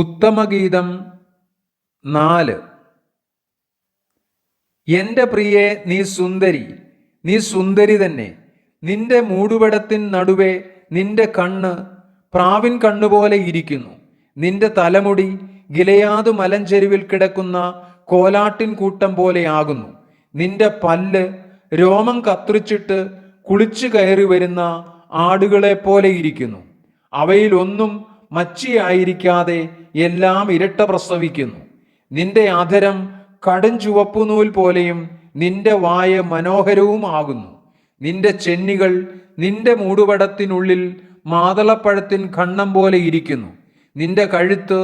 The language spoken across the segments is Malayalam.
ഉത്തമഗീതം 4. എൻ്റെ പ്രിയേ, നീ സുന്ദരി, നീ സുന്ദരി തന്നെ. നിന്റെ മൂടുപടത്തിൻ നടുവേ നിന്റെ കണ്ണ് പ്രാവിൻ കണ്ണുപോലെ ഇരിക്കുന്നു. നിന്റെ തലമുടി ഗിലെയാദ് മലഞ്ചെരുവിൽ കിടക്കുന്ന കോലാട്ടിൻ കൂട്ടം പോലെയാകുന്നു. നിന്റെ പല്ല് രോമം കത്രിച്ചിട്ട് കുളിച്ചു കയറി വരുന്ന ആടുകളെ പോലെ ഇരിക്കുന്നു. അവയിലൊന്നും മച്ചിയായിരിക്കാതെ എല്ലാം ഇരട്ട പ്രസവിക്കുന്നു. നിന്റെ അധരം കടും ചുവപ്പുനൂൽ പോലെയും നിന്റെ വായ മനോഹരവുമാകുന്നു. നിന്റെ ചെന്നികൾ നിന്റെ മൂടുപടത്തിനുള്ളിൽ മാതളപ്പഴത്തിൻ ഖണ്ഡം പോലെ ഇരിക്കുന്നു. നിന്റെ കഴുത്ത്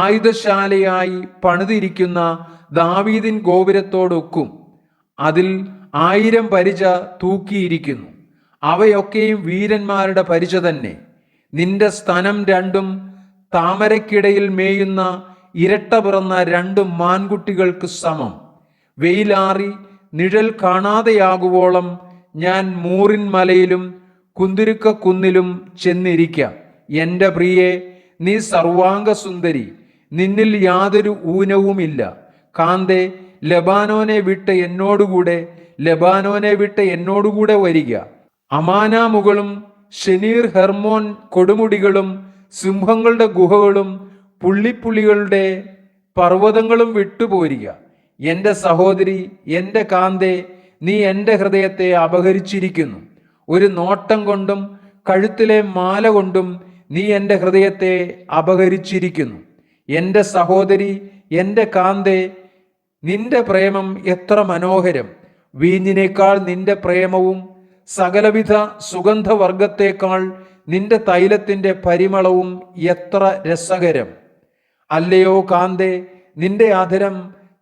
ആയുധശാലയായി പണിതിരിക്കുന്ന ദാവീദിൻ ഗോപുരത്തോടൊക്കും. അതിൽ 1000 പരിച തൂക്കിയിരിക്കുന്നു. അവയൊക്കെയും വീരന്മാരുടെ പരിച തന്നെ. നിന്റെ സ്തനം രണ്ടും താമരയ്ക്കിടയിൽ മേയുന്ന ഇരട്ട പിറന്ന 2 മാൻകുട്ടികൾക്ക് സമം. വെയിലാറി നിഴൽ കാണാതെയാകുവോളം ഞാൻ മൂറിൻ മലയിലും കുന്തിരുക്ക കുന്നിലും ചെന്നിരിക്കാം. എൻ്റെ പ്രിയേ, നീ സർവാംഗ സുന്ദരി, നിന്നിൽ യാതൊരു ഊനവുമില്ല. കാന്തേ, ലബാനോനെ വിട്ട് എന്നോടുകൂടെ വരിക. അമാനാമുകളും ഷെനീർ ഹെർമോൻ കൊടുമുടികളും സിംഹങ്ങളുടെ ഗുഹകളും പുള്ളിപ്പുലികളുടെ പർവ്വതങ്ങളും വിട്ടുപോരിക. എൻ്റെ സഹോദരി, എൻ്റെ കാന്തേ, നീ എൻ്റെ ഹൃദയത്തെ അപഹരിച്ചിരിക്കുന്നു. ഒരു നോട്ടം കൊണ്ടും കഴുത്തിലെ മാല കൊണ്ടും നീ എൻ്റെ ഹൃദയത്തെ അപഹരിച്ചിരിക്കുന്നു. എൻ്റെ സഹോദരി, എൻ്റെ കാന്തേ, നിന്റെ പ്രേമം എത്ര മനോഹരം! വീഞ്ഞിനേക്കാൾ നിന്റെ പ്രേമവും സകലവിധ സുഗന്ധവർഗത്തേക്കാൾ നിന്റെ തൈലത്തിൻ്റെ പരിമളവും എത്ര രസകരം! അല്ലയോ കാന്തേ, നിന്റെ അധരം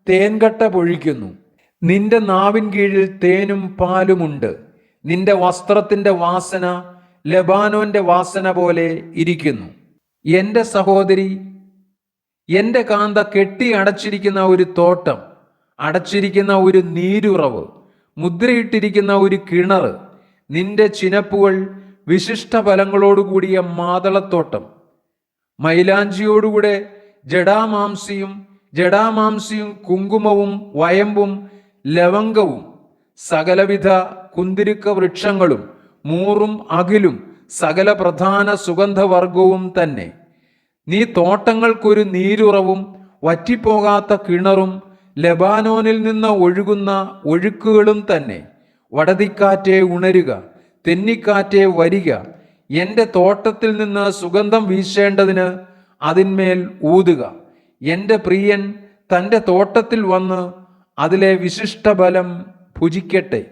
തേൻകട്ട പൊഴിക്കുന്നു. നിന്റെ നാവിൻ കീഴിൽ തേനും പാലുമുണ്ട്. നിന്റെ വസ്ത്രത്തിൻ്റെ വാസന ലബാനോന്റെ വാസന പോലെ ഇരിക്കുന്നു. എൻ്റെ സഹോദരി, എൻ്റെ കാന്ത, കെട്ടി അടച്ചിരിക്കുന്ന ഒരു തോട്ടം, അടച്ചിരിക്കുന്ന ഒരു നീരുറവ്, മുദ്രയിട്ടിരിക്കുന്ന ഒരു കിണർ, നിന്റെ ചിനപ്പുകൾ വിശിഷ്ട ഫലങ്ങളോടുകൂടിയ മാതളത്തോട്ടം, മൈലാഞ്ചിയോടുകൂടെ ജടാമാംസിയും കുങ്കുമവും വയമ്പും ലവംഗവും സകലവിധ കുന്തിരുക്ക വൃക്ഷങ്ങളും മൂറും അകിലും സകല പ്രധാന സുഗന്ധവർഗവും തന്നെ. നീ തോട്ടങ്ങൾക്കൊരു നീരുറവും വറ്റിപ്പോകാത്ത കിണറും ലബാനോനിൽ നിന്ന് ഒഴുകുന്ന ഒഴുക്കുകളും തന്നെ. വടതിക്കാറ്റേ ഉണരുക, തെന്നിക്കാറ്റേ വരിക. എൻ്റെ തോട്ടത്തിൽ നിന്ന് സുഗന്ധം വീശേണ്ടതിന് അതിന്മേൽ ഊതുക. എൻ്റെ പ്രിയൻ തൻ്റെ തോട്ടത്തിൽ വന്ന് അതിലെ വിശിഷ്ടഫലം ഭുജിക്കട്ടെ.